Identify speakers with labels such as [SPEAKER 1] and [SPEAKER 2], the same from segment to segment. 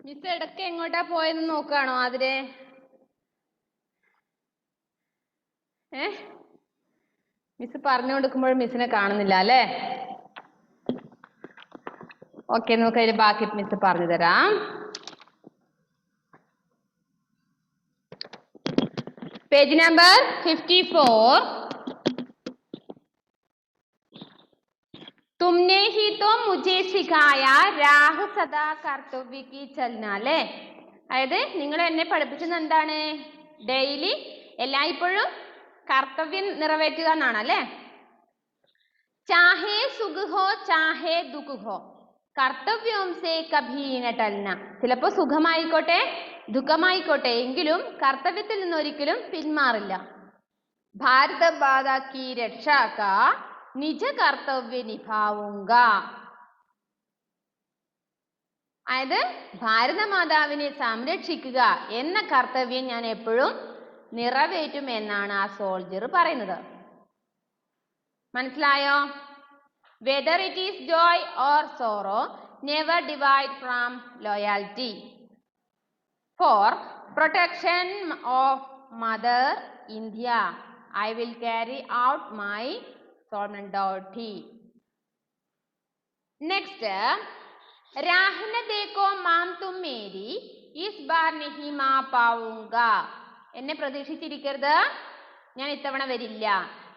[SPEAKER 1] Miss ഇടയ്ക്ക് എങ്ങോട്ടാ പോയെന്ന് നോക്കുകയാണോ അതിരെ? മിസ് പറഞ്ഞു കൊടുക്കുമ്പോൾ മിസ്സിനെ കാണുന്നില്ല അല്ലേ? ഓക്കെ, നമുക്ക് അതിന് ബാക്കി മിസ് പറഞ്ഞു തരാം. Page number 54. തുമ്നെ ഹി തോ മുझे സിഖായ രാഹ് സദാ കർത്തവ്യ കി ചലന അല്ലേ? അതായത് നിങ്ങൾ എന്നെ പഠിപ്പിച്ചത് എന്താണ്? ഡെയിലി എല്ലായ്പ്പോഴും കർത്തവ്യം നിറവേറ്റുക എന്നാണ് അല്ലേ? ചാഹേ സുഖ് ഹോ ചാഹേ ദുഃഖ് ഹോ കർത്തവ്യം സേ കഭി ന ടൽന. ചിലപ്പോ സുഖമായിക്കോട്ടെ ദുഃഖമായിക്കോട്ടെ എങ്കിലും കർത്തവ്യത്തിൽ നിന്ന് ഒരിക്കലും പിന്മാറില്ല. ഭാരത മാതാ കി രക്ഷാ കാ നിജ കർത്തവ്യ നിഭാവുക. അതായത് ഭാരതമാതാവിനെ സംരക്ഷിക്കുക എന്ന കർത്തവ്യം ഞാൻ എപ്പോഴും നിറവേറ്റും എന്നാണ് ആ സോൾജർ പറയുന്നത്. മനസ്സിലായോ? Whether it is joy or sorrow never divide from loyalty for protection of mother India I will carry out my solemn duty. Next, राह न देखो माम तुम मेरी इस बार नहीं मां पाऊंगा. എന്നെ പ്രതീക്ഷിച്ചിരിക്കരുത്, ഞാൻ ഇത്തവണ വരില്ല.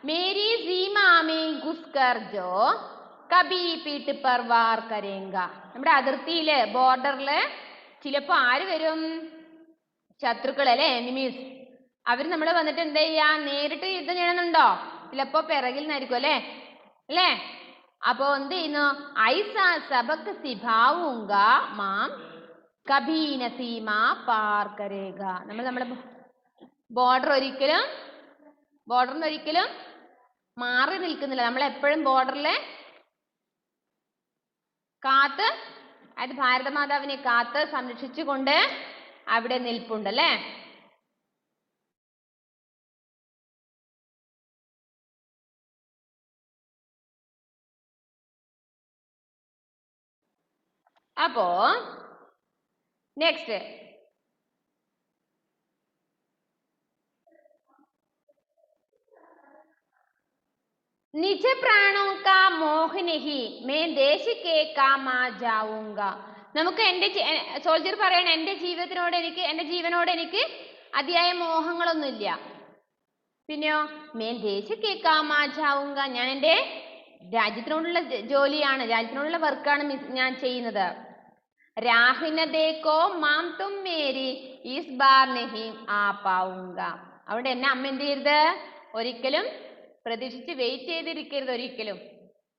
[SPEAKER 1] മേരി സീമാ में घुसकर जो कभी पीठ पर वार करेगा. നമ്മുടെ അതിർത്തിയില് ബോർഡറില് ചിലപ്പോ ആര് വരും? ശത്രുക്കൾ അല്ലെ, എനിമീസ്. അവർ നമ്മൾ വന്നിട്ട് എന്താ ചെയ്യാ? നേരിട്ട് യുദ്ധം ചെയ്യണമെന്നുണ്ടോ? ചിലപ്പോ പിറകിൽ നിന്നായിരിക്കും അല്ലേ? അല്ലേ? അപ്പോ എന്ത് ചെയ്യുന്നു? ഐസ സബക് സിഭാവുങ്ക മാം കഭി ന സീമ പാർ കരേഗ. നമ്മുടെ ബോർഡറിന് ഒരിക്കലും മാറി നിൽക്കുന്നില്ല. നമ്മൾ എപ്പോഴും ബോർഡറിൽ കാത്ത്, അതായത് ഭാരതമാതാവിനെ കാത്ത് സംരക്ഷിച്ചുകൊണ്ട് അവിടെ നിൽപ്പുണ്ടല്ലേ? അപ്പോ നെക്സ്റ്റ് निज प्राणों का मोह नहीं मैं देश के काम आ जाऊंगा. നമുക്ക് എൻ്റെ സോൾജർ പറയണ എൻ്റെ ജീവനോട് എനിക്ക് അതിയായ മോഹങ്ങളൊന്നുമില്ല. പിന്നെയോ मैं देश के काम आ जाऊंगा, ഞാൻ എൻ്റെ രാജ്യത്തിനോടുള്ള ജോലിയാണ്, രാജ്യത്തിനോടുള്ള വർക്കാണ് ഞാൻ ചെയ്യുന്നത്. രാഹിന ദേക്കോ മാം തും മേരി ഇസ് ബാർ നഹി ആ പാവുങ്ക. അവിടെ എന്നെ അമ്മ എന്ത് ചെയ്യരുത്? ഒരിക്കലും പ്രതീക്ഷിച്ച് വെയിറ്റ് ചെയ്തിരിക്കരുത് ഒരിക്കലും.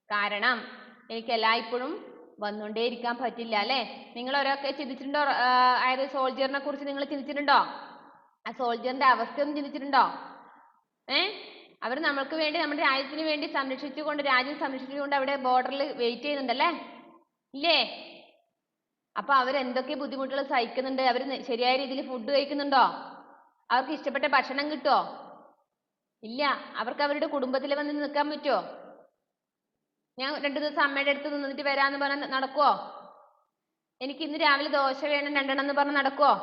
[SPEAKER 1] കാരണം എനിക്ക് എല്ലായ്പ്പോഴും വന്നുകൊണ്ടേയിരിക്കാൻ പറ്റില്ല അല്ലെ? നിങ്ങൾ ഓരോക്കെ ചിന്തിച്ചിട്ടുണ്ടോ? അതായത് സോൾജറിനെ കുറിച്ച് നിങ്ങൾ ചിന്തിച്ചിട്ടുണ്ടോ? ആ സോൾജറിന്റെ അവസ്ഥയൊന്നും ചിന്തിച്ചിട്ടുണ്ടോ? അവർ നമ്മൾക്ക് വേണ്ടി, നമ്മുടെ രാജ്യത്തിന് വേണ്ടി രാജ്യം സംരക്ഷിച്ചുകൊണ്ട് അവിടെ ബോർഡറിൽ വെയിറ്റ് ചെയ്യുന്നുണ്ടല്ലേ? ഇല്ലേ? അപ്പൊ അവരെന്തൊക്കെ ബുദ്ധിമുട്ടുകൾ സഹിക്കുന്നുണ്ട്? അവർ ശരിയായ രീതിയിൽ ഫുഡ് കഴിക്കുന്നുണ്ടോ? അവർക്ക് ഇഷ്ടപ്പെട്ട ഭക്ഷണം കിട്ടുമോ? ഇല്ല. അവർക്ക് അവരുടെ കുടുംബത്തിൽ വന്ന് നിൽക്കാൻ പറ്റുമോ? ഞാൻ 2 ദിവസം അമ്മയുടെ അടുത്ത് നിന്നിട്ട് വരാന്ന് പറഞ്ഞാൽ നടക്കുവോ? എനിക്ക് ഇന്ന് രാവിലെ ദോശ വേണം 2 എന്ന് പറഞ്ഞ് നടക്കുവോ?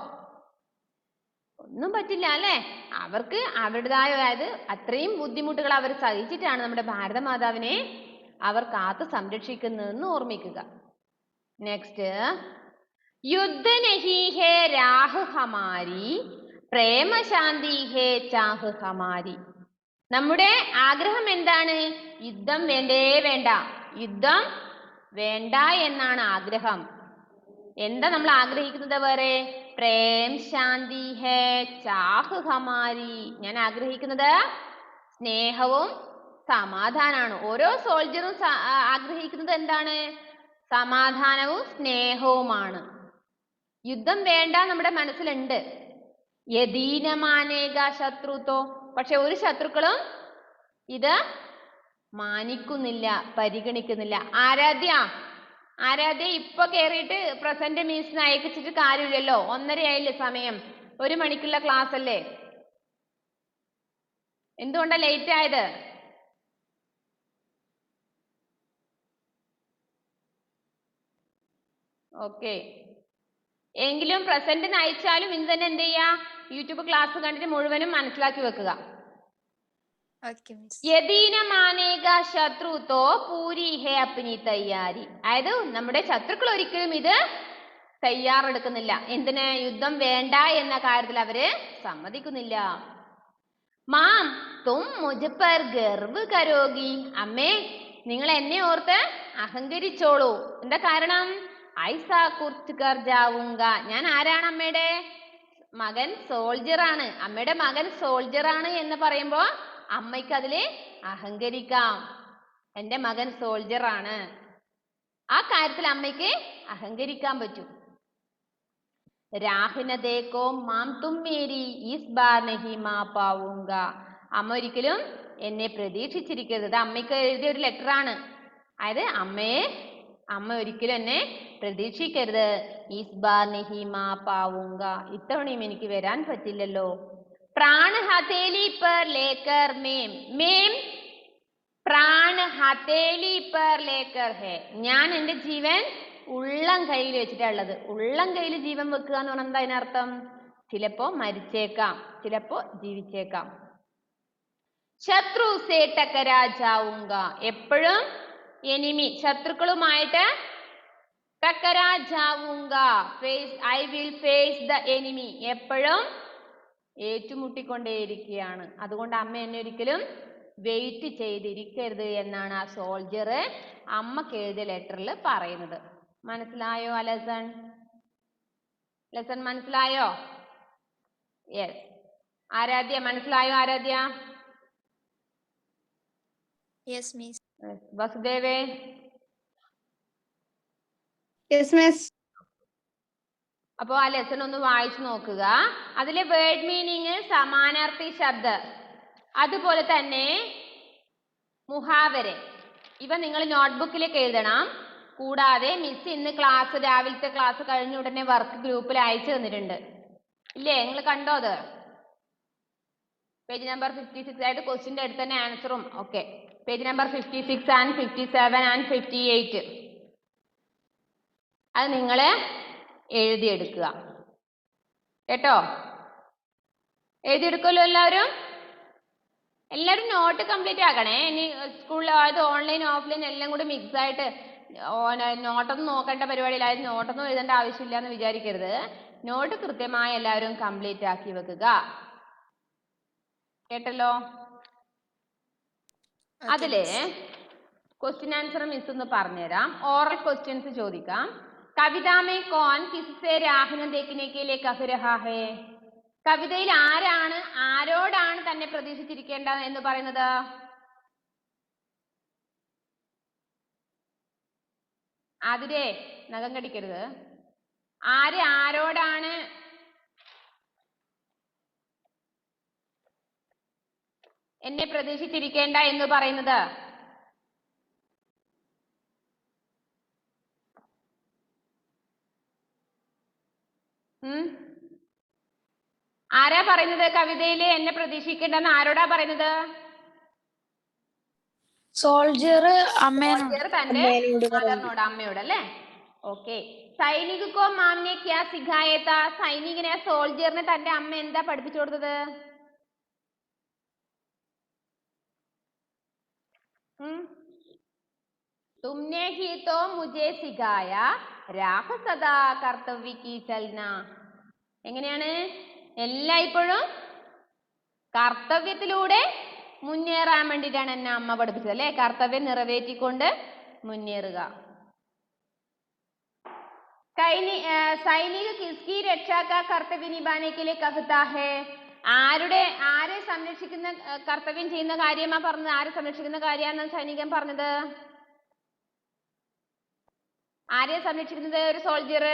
[SPEAKER 1] ഒന്നും പറ്റില്ല അല്ലേ? അവർക്ക് അവരുടേതായ, അതായത് അത്രയും ബുദ്ധിമുട്ടുകൾ അവർ സഹിച്ചിട്ടാണ് നമ്മുടെ ഭാരതമാതാവിനെ അവർ കാത്തു സംരക്ഷിക്കുന്നതെന്ന് ഓർമ്മിക്കുക. നെക്സ്റ്റ്, യുദ്ധ നഹി ഹേ രാഹ് ഹമാരി പ്രേമ ശാന്തി ഹേ ചാഹ് ഹമാരി. നമ്മുടെ ആഗ്രഹം എന്താണ്? യുദ്ധം യുദ്ധം വേണ്ട എന്നാണ് ആഗ്രഹം. എന്താ നമ്മൾ ആഗ്രഹിക്കുന്നത്? വേറെ പ്രേം ശാന്തി ഹേ ചാഹ് ഹമാരി. ഞാൻ ആഗ്രഹിക്കുന്നത് സ്നേഹവും സമാധാനമാണ്. ഓരോ സോൾജറും ആഗ്രഹിക്കുന്നത് എന്താണ്? സമാധാനവും സ്നേഹവുമാണ്. യുദ്ധം വേണ്ട നമ്മുടെ മനസ്സിലുണ്ട്. യദീനമാനേക ശത്രുതോ, പക്ഷെ ഒരു ശത്രുക്കളും ഇത് മാനിക്കുന്നില്ല, പരിഗണിക്കുന്നില്ല. ആരാധ്യ ഇപ്പൊ കേറിയിട്ട് പ്രസന്റ് മീൻസ് അയച്ചിട്ട് കാര്യമില്ലല്ലോ. 1:30 ആയില്ലേ സമയം? 1 മണിക്കുള്ള ക്ലാസ് അല്ലേ? എന്തുകൊണ്ടാ ലേറ്റ് ആയത്? ഓക്കെ, എങ്കിലും പ്രസന്റ് നയിച്ചാലും ഇന്ന് തന്നെ എന്ത് ചെയ്യാ, യൂട്യൂബ് ക്ലാസ് കണ്ടിട്ട് മുഴുവനും മനസ്സിലാക്കി വെക്കുക. യദീന മാനേക ശത്രു തോ പൂരി ഹേ അപ്നി തയ്യാരി. അതായത് നമ്മുടെ ശത്രുക്കൾ ഒരിക്കലും ഇത് തയ്യാറെടുക്കുന്നില്ല. എന്തിന്? യുദ്ധം വേണ്ട എന്ന കാര്യത്തിൽ അവര് സമ്മതിക്കുന്നില്ല. മാം തും മുझ पर गर्व करोगी. അമ്മേ, നിങ്ങൾ എന്നെ ഓർത്ത് അഹങ്കരിച്ചോളൂ. എന്താ കാരണം? ഐസാ കുർച്ച് കർ ജാവുങ്ക. ഞാൻ ആരാണ്? അമ്മയുടെ മകൻ സോൾജർ ആണ്. അമ്മയുടെ മകൻ സോൾജർ ആണ് എന്ന് പറയുമ്പോ അമ്മയ്ക്ക് അതില് അഹങ്കരിക്കാം. എന്റെ മകൻ സോൾജർ ആണ്, ആ കാര്യത്തിൽ അമ്മയ്ക്ക് അഹങ്കരിക്കാൻ പറ്റും. രാഹിന ദേക്കോ മാം തും മേരി ഇസ് ബാർ നഹി മാ പാവുങ്ക. അമ്മ ഒരിക്കലും എന്നെ പ്രതീക്ഷിച്ചിരിക്കരുത്. അമ്മയ്ക്ക് എഴുതിയ ഒരു ലെറ്റർ ആണ്. അതായത് അമ്മ ഒരിക്കലും എന്നെ പ്രതീക്ഷിക്കരുത്. ഇസ് ബാർ നഹി മാ പാവുങ്ക, ഇത്തവണയും എനിക്ക് വരാൻ പറ്റില്ലല്ലോ. പ്രാൺ ഹഥേലി പർ ലേക്കർ മേം. മേം പ്രാൺ ഹഥേലി പർ ലേക്കർ ഹേ. ഞാൻ എൻ്റെ ജീവൻ ഉള്ളം കയ്യിൽ വെച്ചിട്ടുള്ളത്. ഉള്ളം കയ്യിൽ ജീവൻ വെക്കുക എന്ന് പറഞ്ഞാൽ എന്താ അതിനർത്ഥം? ചിലപ്പോ മരിച്ചേക്കാം, ചിലപ്പോ ജീവിച്ചേക്കാം. ശത്രു സേ ടക്കരാ ജാവുങ്ക. എപ്പോഴും എനിമി, ശത്രുക്കളുമായിട്ട് ടക്കരാ ജാവുങ്ക. I will face the enemy. എപ്പോഴും ഏറ്റുമുട്ടിക്കൊണ്ടേയിരിക്കുകയാണ്. അതുകൊണ്ട് അമ്മ എന്നെ ഒരിക്കലും വെയിറ്റ് ചെയ്തിരിക്കരുത് എന്നാണ് ആ സോൾജർ അമ്മക്ക് എഴുതിയ ലെറ്ററിൽ പറയുന്നത്. മനസ്സിലായോ ആ ലെസൺ? മനസ്സിലായോ? യെസ്. ആരാധ്യ മനസ്സിലായോ? ആരാധ്യ?
[SPEAKER 2] Yes miss.
[SPEAKER 1] വസുദേവേ?
[SPEAKER 3] Yes miss.
[SPEAKER 1] അപ്പോൾ ആ ലെസൺ ഒന്ന് വായിച്ചു നോക്കുക. അതിലെ വേർഡ് മീനിങ്, സമാനാർത്ഥി ശബ്ദം, അതുപോലെ തന്നെ മുഹാവരെ, ഇവ നിങ്ങൾ നോട്ട്ബുക്കിലേക്ക് എഴുതണം. കൂടാതെ മിസ് ഇന്ന് രാവിലത്തെ ക്ലാസ് കഴിഞ്ഞ ഉടനെ വർക്ക് ഗ്രൂപ്പിൽ അയച്ചു തന്നിട്ടുണ്ട്. ഇല്ലേ? നിങ്ങൾ കണ്ടോ? അത് പേജ് നമ്പർ 56 ആയിട്ട് ക്വസ്റ്റിന്റെ അടുത്ത് തന്നെ ആൻസറും ഒക്കെ. പേജ് നമ്പർ 56 ആൻഡ് 57 ആൻഡ് 58 അത് നിങ്ങൾ എഴുതിയെടുക്കുക കേട്ടോ. എഴുതിയെടുക്കുമല്ലോ എല്ലാവരും? എല്ലാവരും നോട്ട് കംപ്ലീറ്റ് ആക്കണേ. ഇനി സ്കൂളിൽ അത് ഓൺലൈൻ ഓഫ്ലൈൻ എല്ലാം കൂടി മിക്സ് ആയിട്ട് നോട്ടൊന്നും നോക്കേണ്ട പരിപാടിയില്ല. അതായത് നോട്ടൊന്നും എഴുതേണ്ട ആവശ്യമില്ല എന്ന് വിചാരിക്കരുത്. നോട്ട് കൃത്യമായി എല്ലാവരും കംപ്ലീറ്റ് ആക്കി വെക്കുക. കേട്ടല്ലോ? അതില് ക്വസ്റ്റ്യൻ ആൻസർ മിസ് ഒന്ന് പറഞ്ഞുതരാം. ഓറൽ ക്വസ്റ്റ്യൻസ് ചോദിക്കാം. കവിതാമേ കോൻ കിസ്സേ രാഹിന ദേഖ്നെ കെ ലിയെ കഹ് രഹാ ഹൈ. കവിതയിൽ ആരാണ് ആരോടാണ് തന്നെ പ്രതീക്ഷിച്ചിരിക്കേണ്ടത് എന്ന് പറയുന്നത്? അതിരെ നഖം കടിക്കരുത്. ആരോടാണ് എന്നെ പ്രതീക്ഷിച്ചിരിക്കേണ്ട എന്ന് പറയുന്നത്? ആരാ പറയുന്നത്? കവിതയില് എന്നെ പ്രതീക്ഷിക്കേണ്ടെന്ന് ആരോടാ പറയുന്നത്?
[SPEAKER 2] സോൾജർ
[SPEAKER 1] തന്റെ മദറിനോട്, അമ്മയോട് അല്ലേ? ഓക്കെ. സൈനികോ മാമിനെ ക്യാ സിഖായേത്ത. സൈനികനെ, സോൾജറിനെ തന്റെ അമ്മ എന്താ പഠിപ്പിച്ചു കൊടുത്തത്? തുമ്നെ ഹി തോ മുझे സിഖായ രാഹ സദാ കർത്തവ്യ കി ചൽന. എങ്ങനെയാണ്? എല്ലായ്പ്പോഴും കർത്തവ്യത്തിലൂടെ മുന്നേറാൻ വേണ്ടിയിട്ടാണ് എന്നെ അമ്മ പഠിപ്പിച്ചത് അല്ലെ? കർത്തവ്യം നിറവേറ്റിക്കൊണ്ട് മുന്നേറുക. സൈനിക കിസ്കി രക്ഷാ കർത്തവ്യ നിഭാനെ കെ ലിയെ കഹ്താ ഹൈ. ആരെ സംരക്ഷിക്കുന്ന കർത്തവ്യം ചെയ്യുന്ന കാര്യമാ പറഞ്ഞത്? ആരെ സംരക്ഷിക്കുന്ന കാര്യമാണ് സൈനികൻ പറഞ്ഞത്? ആരെ സംരക്ഷിക്കുന്നത് ഒരു സോൾജർ?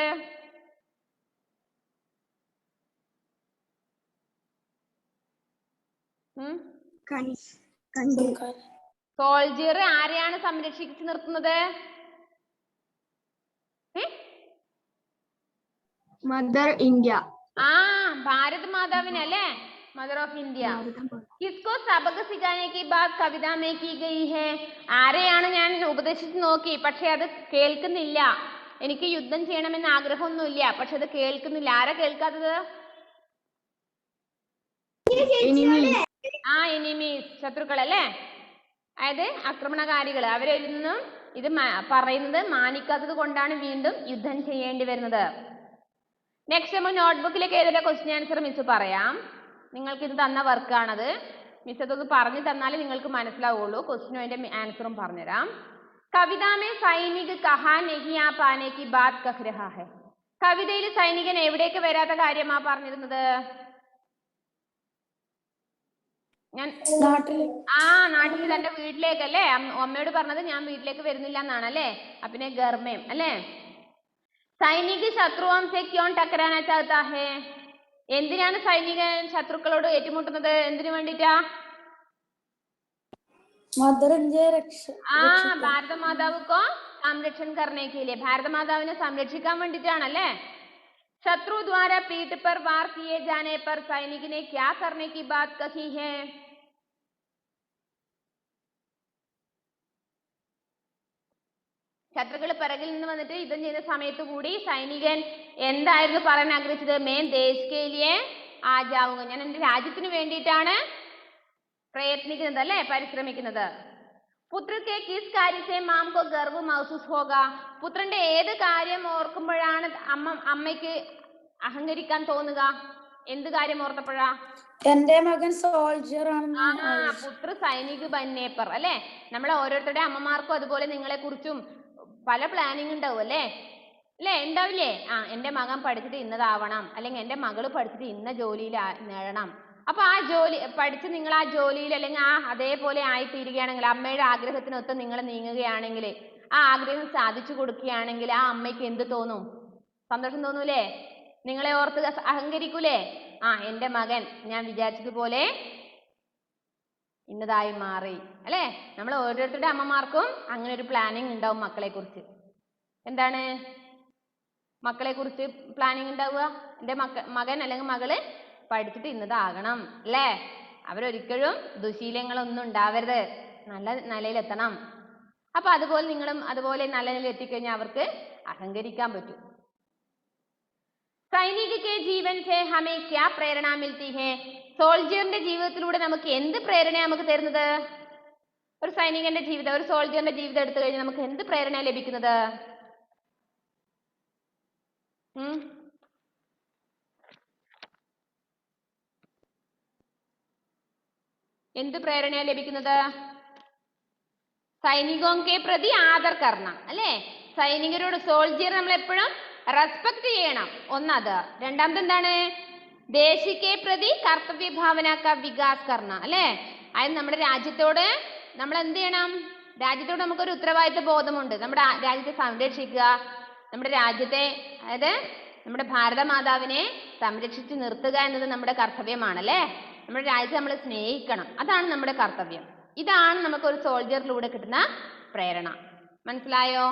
[SPEAKER 1] സോൾജർ ആരെയാണ് സംരക്ഷിച്ചു നിർത്തുന്നത്?
[SPEAKER 3] Mother India.
[SPEAKER 1] ഭാരത് മാതാവിനെ അല്ലേ? Mother of India. കിസ്കോ സബക് സിഖാനെ കി ബാത് കവിത മേ കി ഗയി ഹൈ. ആരെയാണ് ഞാൻ ഉപദേശിച്ചു നോക്കി, പക്ഷെ അത് കേൾക്കുന്നില്ല. എനിക്ക് യുദ്ധം ചെയ്യണമെന്ന് ആഗ്രഹമൊന്നുമില്ല, പക്ഷെ അത് കേൾക്കുന്നില്ല. ആരാ കേൾക്കാത്തത്? ആ എനിമീസ്, ശത്രുക്കൾ അല്ലേ? അതായത് ആക്രമണകാരികൾ. അവരൊന്നും ഇത് പറയുന്നത് മാനിക്കാത്തത് കൊണ്ടാണ് വീണ്ടും യുദ്ധം ചെയ്യേണ്ടി വരുന്നത്. നെക്സ്റ്റ് നമ്മൾ നോട്ട്ബുക്കിലേക്ക് ഏതൊക്കെ ക്വസ്റ്റ്യൻ ആൻസർ മിസ് പറയാം. നിങ്ങൾക്ക് ഇത് തന്ന വർക്കാണത്. മിസ് അതൊന്ന് പറഞ്ഞു തന്നാലേ നിങ്ങൾക്ക് മനസ്സിലാവുള്ളൂ. ക്വസ്റ്റ്യനും അതിന്റെ ആൻസറും പറഞ്ഞുതരാം. കവിതാമേ സൈനിക കഹാ നഹി ആ പാനെ കി ബാത് കഹ് രഹാ ഹൈ. കവിതയിൽ സൈനികൻ എവിടേക്ക് വരാത്ത കാര്യമാ പറഞ്ഞിരുന്നത്? ഞാൻ നാട്ടിൽ തന്റെ വീട്ടിലേക്കല്ലേ അമ്മയോട് പറഞ്ഞത്, ഞാൻ വീട്ടിലേക്ക് വരുന്നില്ല എന്നാണ് അല്ലേ? അപ്പിനെ ഗർമേം അല്ലേ? സൈനിക ശത്രുവം സെ ക്യോൺ ടക്കരാന ചാഹതാ ഹേ. എന്തിനാണ് സൈനികൻ ശത്രുക്കളോട് ഏറ്റുമുട്ടുന്നത്? എന്തിനു വേണ്ടിട്ടാ? ഭാരത മാതാവുക്കോ സംരക്ഷൺ കർണേ കെ ലിയേ. ഭാരത മാതാവിനെ സംരക്ഷിക്കാൻ വേണ്ടിട്ടാണല്ലേ? ശത്രു ദ്വാര പീഠ് പർ വാർ കിയേ ജാനെ പർ സൈനികനെ ക്യാ കർണേ കി ബാത് കഹി ഹേ? ശത്രുക്കൾ പിറകിൽ നിന്ന് വന്നിട്ട് യുദ്ധം ചെയ്ത സമയത്ത് കൂടി സൈനികൻ എന്തായിരുന്നു പറയാൻ ആഗ്രഹിച്ചത്? മേൻ ദേശ് കെ ലിയേ ആ ജാവുക. ഞാൻ എന്റെ രാജ്യത്തിന് വേണ്ടിയിട്ടാണ് പ്രയത്നിക്കുന്നത് അല്ലേ, പരിശ്രമിക്കുന്നത്. പുത്ര കെ കിസ് കാര്യസേ മാം കോ ഗർവ് മഹസൂസ് ഹോഗ. പുത്രന്റെ ഏത് കാര്യം ഓർക്കുമ്പോഴാണ് അമ്മയ്ക്ക് അഹങ്കരിക്കാൻ തോന്നുക? എന്ത് കാര്യം ഓർത്തപ്പോഴാ?
[SPEAKER 2] എന്റെ മകൻ സോൾജർ ആണ്.
[SPEAKER 1] പുത്ര സൈനിക ബന്നേപ്പർ അല്ലെ? നമ്മളെ ഓരോരുത്തരുടെ അമ്മമാർക്കും അതുപോലെ നിങ്ങളെ കുറിച്ചും പല പ്ലാനിങ് ഉണ്ടാവും അല്ലേ? ഉണ്ടാവില്ലേ? എന്റെ മകൻ പഠിച്ചിട്ട് ഇന്നതാവണം, അല്ലെങ്കിൽ എന്റെ മകള് പഠിച്ചിട്ട് ഇന്ന ജോലിയിൽ നേടണം. അപ്പൊ ആ ജോലി പഠിച്ച് നിങ്ങൾ ആ ജോലിയിൽ അല്ലെങ്കിൽ അതേപോലെ ആയി തീരുകയാണെങ്കിൽ, അമ്മയുടെ ആഗ്രഹത്തിനൊത്ത് നിങ്ങൾ നീങ്ങുകയാണെങ്കിൽ, ആ ആഗ്രഹം സാധിച്ചു കൊടുക്കുകയാണെങ്കിൽ ആ അമ്മയ്ക്ക് എന്ത് തോന്നും? സന്തോഷം തോന്നൂലേ? നിങ്ങളെ ഓർത്ത് അഹങ്കരിക്കൂലേ? എന്റെ മകൻ ഞാൻ വിചാരിച്ചതുപോലെ ഇന്നതായി മാറി അല്ലേ? നമ്മൾ ഓരോരുത്തരുടെ അമ്മമാർക്കും അങ്ങനെ ഒരു പ്ലാനിങ് ഉണ്ടാവും മക്കളെ കുറിച്ച്. എന്താണ് മക്കളെ കുറിച്ച് പ്ലാനിങ് ഉണ്ടാവുക? എന്റെ മകൻ അല്ലെങ്കിൽ മകള് പഠിച്ചിട്ട് ഇന്നതാകണം അല്ലേ? അവരൊരിക്കലും ദുശീലങ്ങളൊന്നും ഉണ്ടാവരുത്, നല്ല നിലയിലെത്തണം. അപ്പൊ അതുപോലെ നിങ്ങളും അതുപോലെ നല്ല നിലയിൽ എത്തിക്കഴിഞ്ഞാൽ അവർക്ക് അഹങ്കരിക്കാൻ പറ്റും. സൈനിക കെ ജീവൻ സേ ഹമേ ക്യാ പ്രേരണ മിൽത്തി ഹേ. സോൾജിയറിന്റെ ജീവിതത്തിലൂടെ നമുക്ക് എന്ത് പ്രേരണയാണ് നമുക്ക് തരുന്നത്? ഒരു സൈനികന്റെ ജീവിതം, ഒരു സോൾജിയറിന്റെ ജീവിതം എടുത്തു കഴിഞ്ഞാൽ നമുക്ക് എന്ത് പ്രേരണ ലഭിക്കുന്നത്? എന്ത് പ്രേരണയാണ് ലഭിക്കുന്നത്? സൈനികോക്കെ പ്രതി ആദർ കർണം അല്ലേ? സൈനികരോട്, സോൾജിയർ നമ്മൾ എപ്പോഴും റെസ്പെക്ട് ചെയ്യണം. ഒന്നത്. രണ്ടാമത് എന്താണ്? ദേശിക്കെ പ്രതി കർത്തവ്യ ഭാവന ക വികാസ് കർണ അല്ലേ? അതായത് നമ്മുടെ രാജ്യത്തോട് നമ്മൾ എന്ത് ചെയ്യണം? രാജ്യത്തോട് നമുക്കൊരു ഉത്തരവാദിത്വ ബോധമുണ്ട്. നമ്മുടെ രാജ്യത്തെ സംരക്ഷിക്കുക, നമ്മുടെ രാജ്യത്തെ, അതായത് നമ്മുടെ ഭാരത മാതാവിനെ സംരക്ഷിച്ച് നിർത്തുക എന്നത് നമ്മുടെ കർത്തവ്യമാണല്ലേ? നമ്മുടെ രാജ്യത്തെ നമ്മൾ സ്നേഹിക്കണം, അതാണ് നമ്മുടെ കർത്തവ്യം. ഇതാണ് നമുക്ക് ഒരു സോൾജിയറിലൂടെ കിട്ടുന്ന പ്രേരണ. മനസ്സിലായോ?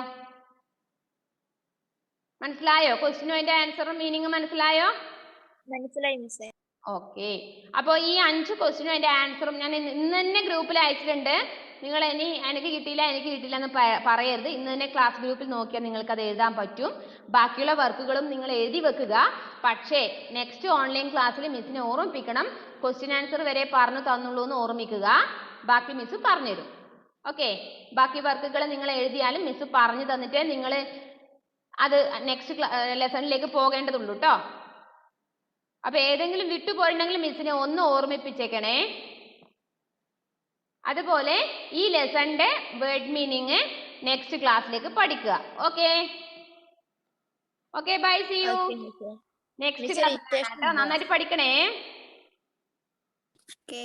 [SPEAKER 1] ക്വസ്റ്റ്യനും അതിന്റെ ആൻസറും മീനിങ്ങും മനസ്സിലായോ?
[SPEAKER 2] മനസ്സിലായി മിസ്സേ.
[SPEAKER 1] ഓക്കെ. അപ്പോൾ ഈ 5 ക്വസ്റ്റ്യനും അതിന്റെ ആൻസറും ഞാൻ ഇന്ന് തന്നെ ഗ്രൂപ്പിൽ അയച്ചിട്ടുണ്ട്. നിങ്ങൾ ഇനി എനിക്ക് കിട്ടിയില്ല എന്ന് പറയരുത്. ഇന്ന് തന്നെ ക്ലാസ് ഗ്രൂപ്പിൽ നോക്കിയാൽ നിങ്ങൾക്ക് അത് എഴുതാൻ പറ്റും. ബാക്കിയുള്ള വർക്കുകളും നിങ്ങൾ എഴുതി വെക്കുക. പക്ഷേ നെക്സ്റ്റ് ഓൺലൈൻ ക്ലാസ്സിൽ മിസ്സിനെ ഓർമ്മിപ്പിക്കണം, ക്വസ്റ്റ്യൻ ആൻസർ വരെ പറഞ്ഞു തന്നുള്ളൂ എന്ന് ഓർമ്മിക്കുക. ബാക്കി മിസ് പറഞ്ഞുതരും. ഓക്കെ. ബാക്കി വർക്കുകൾ നിങ്ങൾ എഴുതിയാലും മിസ് പറഞ്ഞു തന്നിട്ട് നിങ്ങൾ അത് നെക്സ്റ്റ് ലെസണിലേക്ക് പോകേണ്ടതുള്ളൂ കേട്ടോ. അപ്പൊ ഏതെങ്കിലും വിട്ടുപോയിട്ടുണ്ടെങ്കിൽ മിസ്സിനെ ഒന്ന് ഓർമ്മിപ്പിച്ചേക്കണേ. അതുപോലെ ഈ ലെസണിന്റെ വേർഡ് മീനിങ് നെക്സ്റ്റ് ക്ലാസ്സിലേക്ക് പഠിക്കുക. Okay. Bye, see you next class. നന്നായിട്ട് പഠിക്കണേ.
[SPEAKER 2] ഓക്കെ.